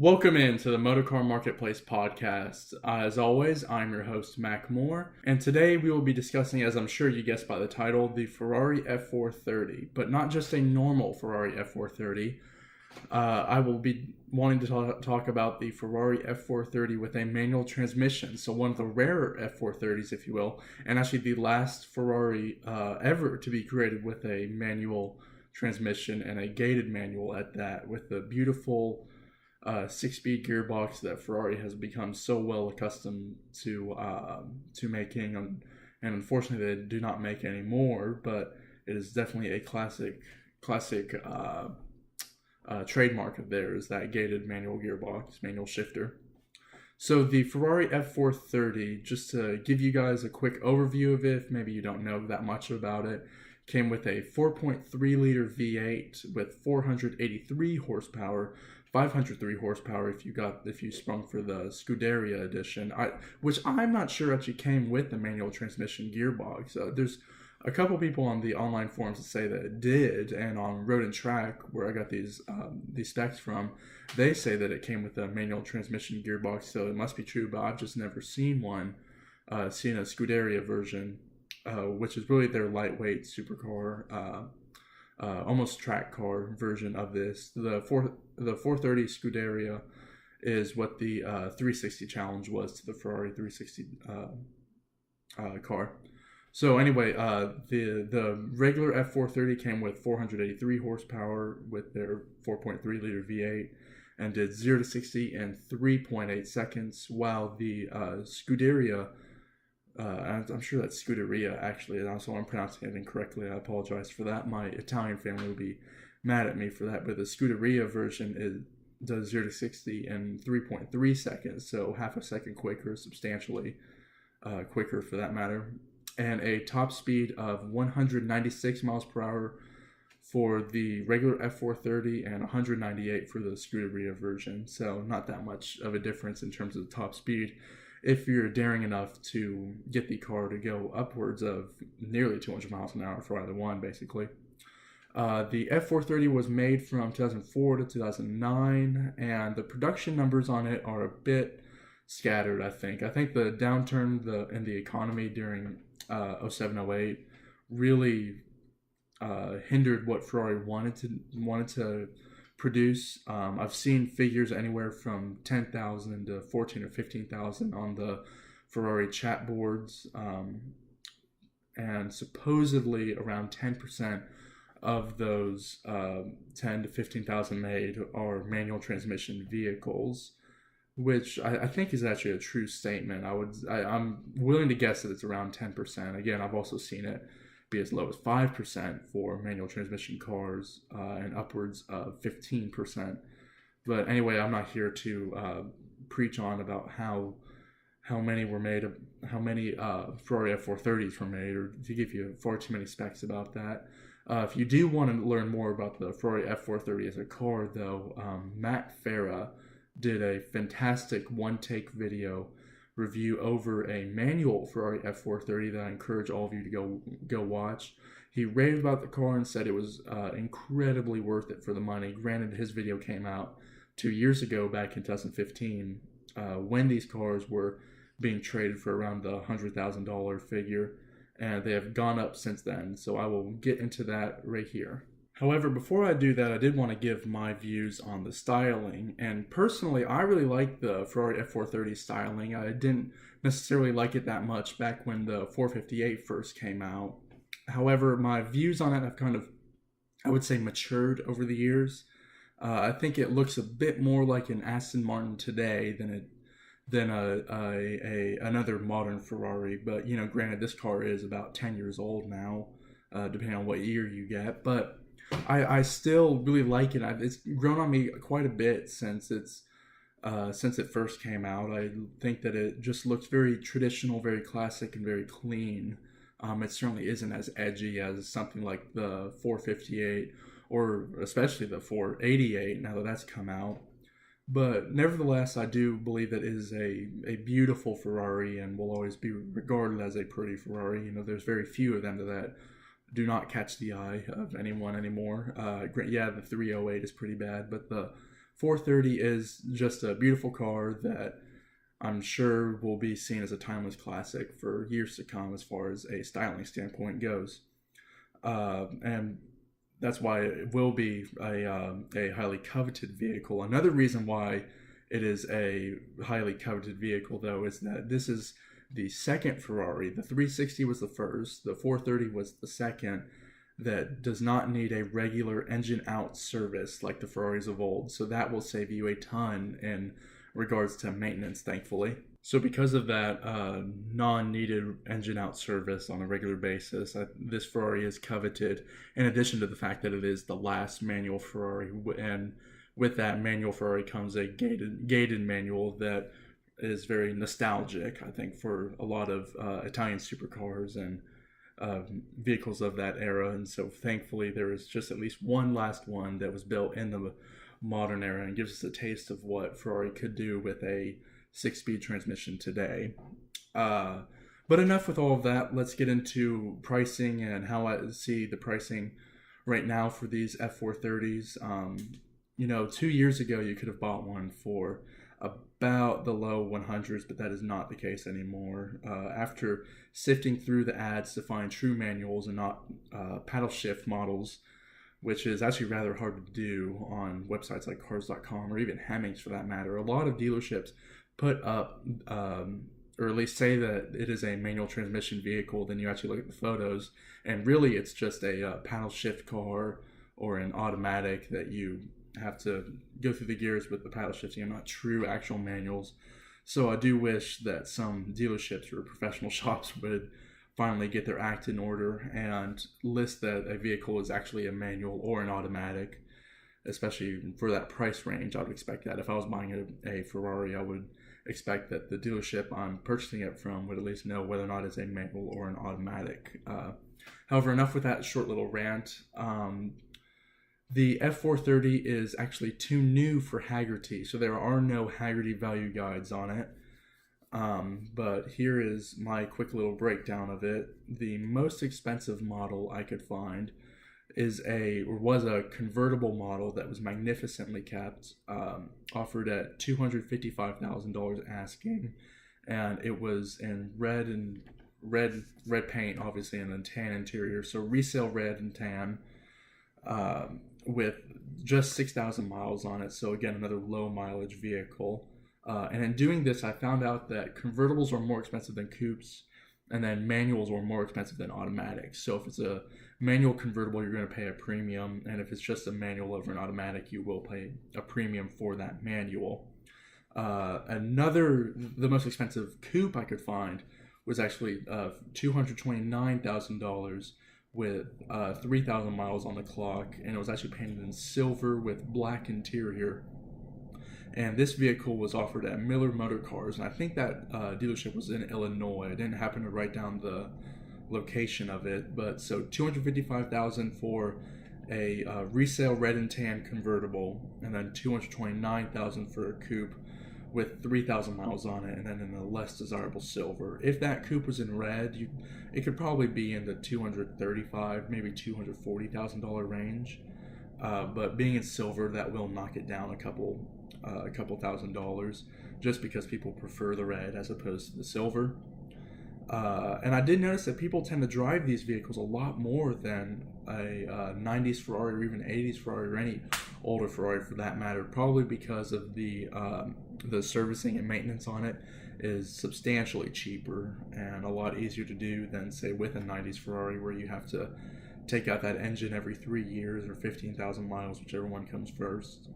Welcome into the Motorcar Marketplace podcast. As always, I'm your host, Mac Moore, and today we will be discussing, as I'm sure you guessed by the title, the Ferrari F430, but not just a normal Ferrari F430. I will be wanting to talk about the Ferrari F430 with a manual transmission, so one of the rarer F430s, if you will, and actually the last Ferrari ever to be created with a manual transmission and a gated manual at that, with the beautiful 6-speed gearbox that Ferrari has become so well accustomed to making, and unfortunately they do not make anymore. But it is definitely a classic trademark of theirs, that gated manual gearbox, manual shifter. So the Ferrari F430, just to give you guys a quick overview of it, if maybe you don't know that much about it, came with a 4.3 liter V8 with 483 horsepower, 503 horsepower if you sprung for the Scuderia edition, which I'm not sure actually came with the manual transmission gearbox. There's a couple people on the online forums that say that it did, and on Road and Track, where I got these specs from, they say that it came with a manual transmission gearbox, so it must be true, but I've just never seen one, seen a Scuderia version, which is really their lightweight supercar, almost track car version of this. The 430 Scuderia is what the 360 challenge was to the Ferrari 360 car. So anyway, the regular F430 came with 483 horsepower with their 4.3 liter V8 and did 0 to 60 in 3.8 seconds, while the Scuderia, I'm sure that's Scuderia actually, and also I'm pronouncing it incorrectly. I apologize for that. My Italian family will be mad at me for that, but the Scuderia version does 0 to 60 in 3.3 seconds, so half a second quicker, substantially quicker for that matter, and a top speed of 196 miles per hour for the regular F430 and 198 for the Scuderia version, so not that much of a difference in terms of the top speed if you're daring enough to get the car to go upwards of nearly 200 miles an hour for either one, basically. The F430 was made from 2004 to 2009, and the production numbers on it are a bit scattered, I think. I think the downturn in the economy during 07-08 really hindered what Ferrari wanted to produce. I've seen figures anywhere from 10,000 to 14 or 15,000 on the Ferrari chat boards, and supposedly around 10% of those 10 to 15,000 made are manual transmission vehicles, which I think is actually a true statement. I'm willing to guess that it's around 10%. Again, I've also seen it be as low as 5% for manual transmission cars, and upwards of 15%. But anyway, I'm not here to preach on about how many were made, how many Ferrari F430s were made, or to give you far too many specs about that. If you do want to learn more about the Ferrari F430 as a car, though, Matt Farah did a fantastic one-take video review over a manual Ferrari F430 that I encourage all of you to go watch. He raved about the car and said it was incredibly worth it for the money. Granted, his video came out 2 years ago, back in 2015, when these cars were being traded for around the $100,000 figure, and they have gone up since then, so I will get into that right here. However, before I do that, I did want to give my views on the styling, and personally, I really like the Ferrari F430 styling. I didn't necessarily like it that much back when the 458 first came out. However, my views on it have kind of, I would say, matured over the years. I think it looks a bit more like an Aston Martin today than another modern Ferrari. But, you know, granted, this car is about 10 years old now, depending on what year you get. But I still really like it. It's grown on me quite a bit since it first came out. I think that it just looks very traditional, very classic, and very clean. It certainly isn't as edgy as something like the 458 or especially the 488 now that that's come out. But nevertheless, I do believe that it is a beautiful Ferrari and will always be regarded as a pretty Ferrari. You know, there's very few of them that do not catch the eye of anyone anymore. Yeah, the 308 is pretty bad, but the 430 is just a beautiful car that I'm sure will be seen as a timeless classic for years to come as far as a styling standpoint goes. And that's why it will be a highly coveted vehicle. Another reason why it is a highly coveted vehicle, though, is that this is the second Ferrari. The 360 was the first, the 430 was the second, that does not need a regular engine out service like the Ferraris of old. So that will save you a ton in regards to maintenance, thankfully. So because of that non-needed engine out service on a regular basis, this Ferrari is coveted, in addition to the fact that it is the last manual Ferrari. And with that manual Ferrari comes a gated manual that is very nostalgic, I think, for a lot of Italian supercars and vehicles of that era. And so thankfully there is just at least one last one that was built in the modern era and gives us a taste of what Ferrari could do with a 6-speed transmission today. But enough with all of that. Let's get into pricing and how I see the pricing right now for these F430s. 2 years ago you could have bought one for about the low 100s, but that is not the case anymore. After sifting through the ads to find true manuals and not paddle shift models, which is actually rather hard to do on websites like cars.com or even Hemmings for that matter, a lot of dealerships put up, or at least say that it is a manual transmission vehicle. Then you actually look at the photos, and really it's just a paddle shift car or an automatic that you have to go through the gears with the paddle shifting, and not true actual manuals. So I do wish that some dealerships or professional shops would finally get their act in order and list that a vehicle is actually a manual or an automatic, especially for that price range. I would expect that if I was buying a Ferrari, I would expect that the dealership I'm purchasing it from would at least know whether or not it's a manual or an automatic. However, enough with that short little rant. The F430 is actually too new for Hagerty, so there are no Hagerty value guides on it. But here is my quick little breakdown of it. The most expensive model I could find was a convertible model that was magnificently kept, offered at $255,000 asking, and it was in red paint, obviously, and a tan interior, so resale red and tan, with just 6,000 miles on it. So again, another low mileage vehicle. And in doing this, I found out that convertibles are more expensive than coupes, and then manuals are more expensive than automatics. So if it's a manual convertible, you're going to pay a premium, and if it's just a manual over an automatic, you will pay a premium for that manual. The most expensive coupe I could find was actually $229,000 with 3,000 miles on the clock, and it was actually painted in silver with black interior. And this vehicle was offered at Miller Motorcars, and I think that dealership was in Illinois. I didn't happen to write down the location of it, but so $255,000 for a resale red and tan convertible, and then $229,000 for a coupe with 3,000 miles on it, and then in a less desirable silver. If that coupe was in red, it could probably be in the $235,000, maybe $240,000 range. But being in silver, that will knock it down a couple $1,000, just because people prefer the red as opposed to the silver. And I did notice that people tend to drive these vehicles a lot more than a 90s Ferrari or even 80s Ferrari or any older Ferrari for that matter, probably because of the servicing and maintenance on it is substantially cheaper and a lot easier to do than, say, with a 90s Ferrari, where you have to take out that engine every 3 years or 15,000 miles, whichever one comes first.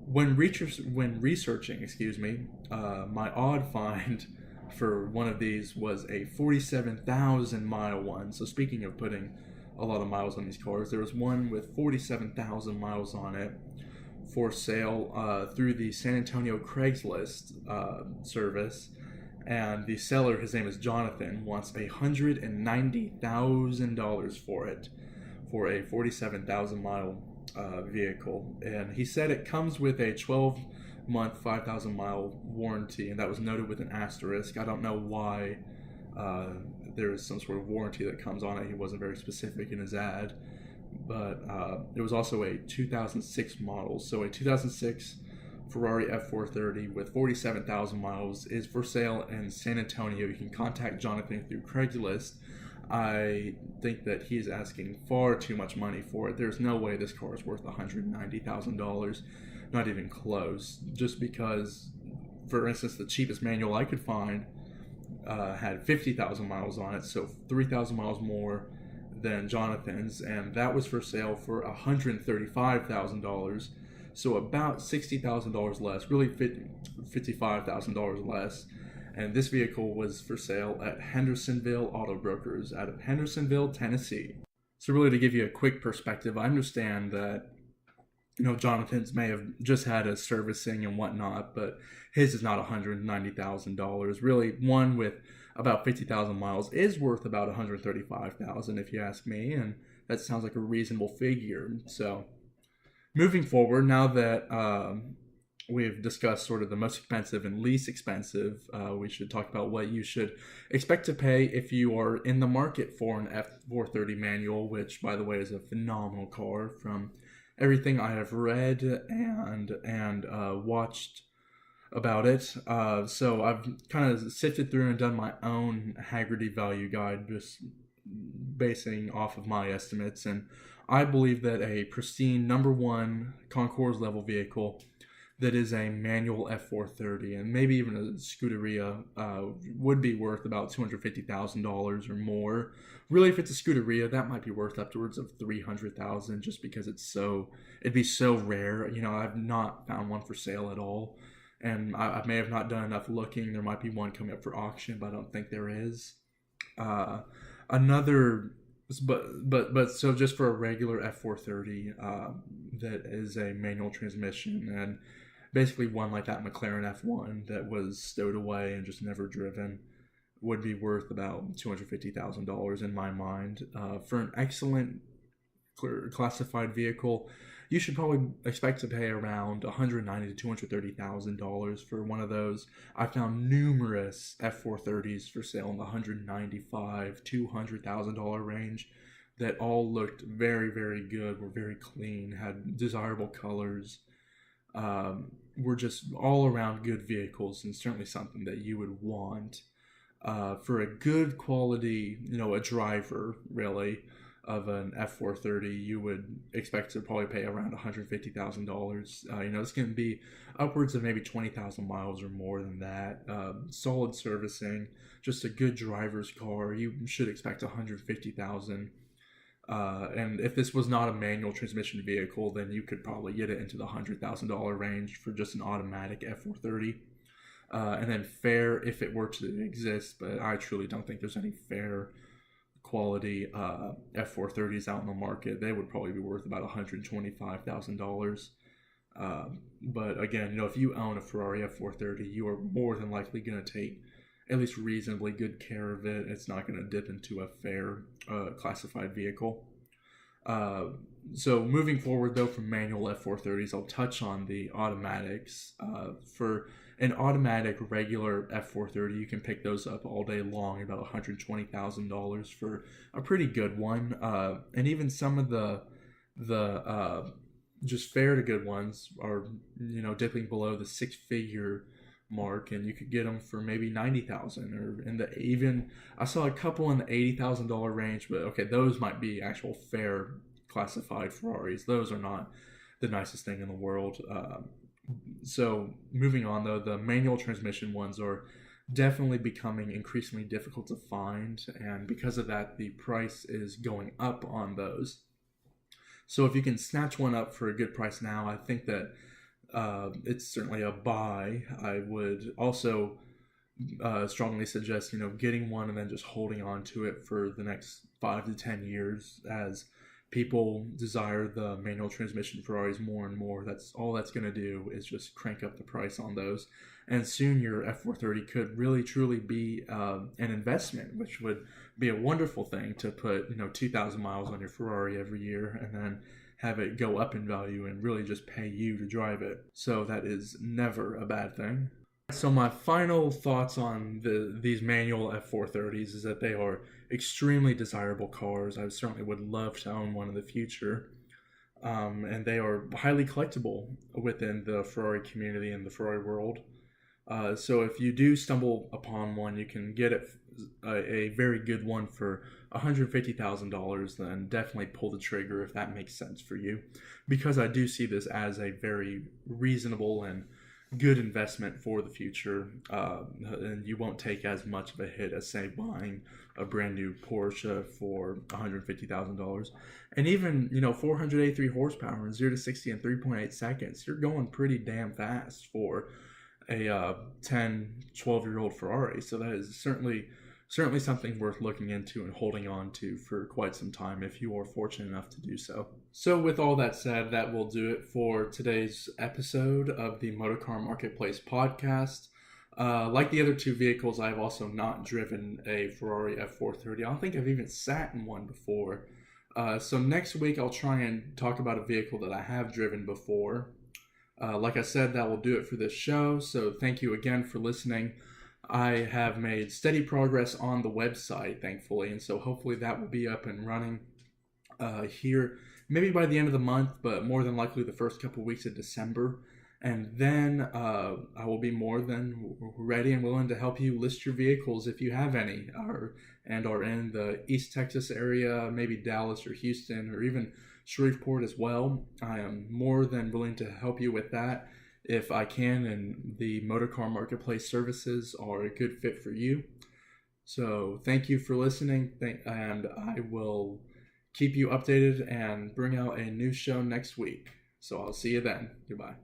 When researching, my odd find for one of these was a 47,000 mile one. So speaking of putting a lot of miles on these cars, there was one with 47,000 miles on it for sale through the San Antonio Craigslist service, and the seller, his name is Jonathan, wants $190,000 for it, for a 47,000 mile vehicle. And he said it comes with a 12-month 5,000 mile warranty, and that was noted with an asterisk. I don't know why there is some sort of warranty that comes on it. He wasn't very specific in his ad, but it was also a 2006 model. So a 2006 Ferrari F430 with 47,000 miles is for sale in San Antonio. You can contact Jonathan through Craigslist. I think that he is asking far too much money for it. There's no way this car is worth $190,000, not even close. Just because, for instance, the cheapest manual I could find had 50,000 miles on it, so 3,000 miles more than Jonathan's, and that was for sale for $135,000. So about $60,000 less, really $55,000 less. And this vehicle was for sale at Hendersonville Auto Brokers out of Hendersonville, Tennessee. So really, to give you a quick perspective, I understand that Jonathan's may have just had a servicing and whatnot, but his is not $190,000. Really, one with about 50,000 miles is worth about $135,000 if you ask me, and that sounds like a reasonable figure. So moving forward, now that we've discussed sort of the most expensive and least expensive, we should talk about what you should expect to pay if you are in the market for an F430 manual, which, by the way, is a phenomenal car from everything I have read and watched about it. So I've kind of sifted through and done my own Haggerty value guide, just basing off of my estimates, and I believe that a pristine #1 concours level vehicle that is a manual F430 and maybe even a Scuderia would be worth about $250,000 or more. Really, if it's a Scuderia, that might be worth upwards of $300,000 just because it'd be so rare. I've not found one for sale at all, and I may have not done enough looking. There might be one coming up for auction, but I don't think there is. So just for a regular F430 that is a manual transmission, and basically one like that McLaren F1 that was stowed away and just never driven, would be worth about $250,000 in my mind. For an excellent classified vehicle, you should probably expect to pay around $190,000 to $230,000 for one of those. I found numerous F430s for sale in the $195,000 to $200,000 range that all looked very, very good, were very clean, had desirable colors, were just all around good vehicles, and certainly something that you would want for a good quality, a driver really of an F430. You would expect to probably pay around $150,000. It's going to be upwards of maybe 20,000 miles or more than that. Solid servicing, just a good driver's car. You should expect $150,000. And if this was not a manual transmission vehicle, then you could probably get it into the $100,000 range for just an automatic F430. And then fair, if it were to exist, but I truly don't think there's any fair quality F430s out in the market. They would probably be worth about $125,000. But again, if you own a Ferrari F430, you are more than likely going to take at least reasonably good care of it. It's not going to dip into a fair classified vehicle. So moving forward, though, from manual F430s, I'll touch on the automatics. For an automatic regular F430, you can pick those up all day long, about $120,000 for a pretty good one. And even some of the just fair to good ones are, dipping below the six-figure mark, and you could get them for maybe $90,000, or I saw a couple in the $80,000 range, but okay, those might be actual fair classified Ferraris. Those are not the nicest thing in the world. So moving on, though, the manual transmission ones are definitely becoming increasingly difficult to find, and because of that, the price is going up on those. So if you can snatch one up for a good price now, I think that it's certainly a buy. I would also strongly suggest, getting one and then just holding on to it for the next 5 to 10 years as people desire the manual transmission Ferraris more and more. That's all that's going to do is just crank up the price on those. And soon your F430 could really truly be an investment, which would be a wonderful thing to put, 2,000 miles on your Ferrari every year and then have it go up in value and really just pay you to drive it. So that is never a bad thing. So my final thoughts on these manual F430s is that they are extremely desirable cars. I certainly would love to own one in the future. And they are highly collectible within the Ferrari community and the Ferrari world. So if you do stumble upon one, you can get it a very good one for $150,000. Then definitely pull the trigger if that makes sense for you, because I do see this as a very reasonable and good investment for the future, and you won't take as much of a hit as, say, buying a brand new Porsche for $150,000. And even 483 horsepower and 0 to 60 in 3.8 seconds. You're going pretty damn fast for a 10, 12-year-old Ferrari. So that is certainly something worth looking into and holding on to for quite some time if you are fortunate enough to do so. So with all that said, that will do it for today's episode of the Motorcar Marketplace podcast. Like the other two vehicles, I've also not driven a Ferrari F430. I don't think I've even sat in one before. So next week I'll try and talk about a vehicle that I have driven before. Like I said, that will do it for this show. So thank you again for listening. I have made steady progress on the website, thankfully, and so hopefully that will be up and running here maybe by the end of the month, but more than likely the first couple of weeks of December. And then I will be more than ready and willing to help you list your vehicles if you have any, and are in the East Texas area, maybe Dallas or Houston or even Shreveport as well. I am more than willing to help you with that if I can, and the Motorcar Marketplace services are a good fit for you. So thank you for listening, and I will keep you updated and bring out a new show next week. So I'll see you then. Goodbye.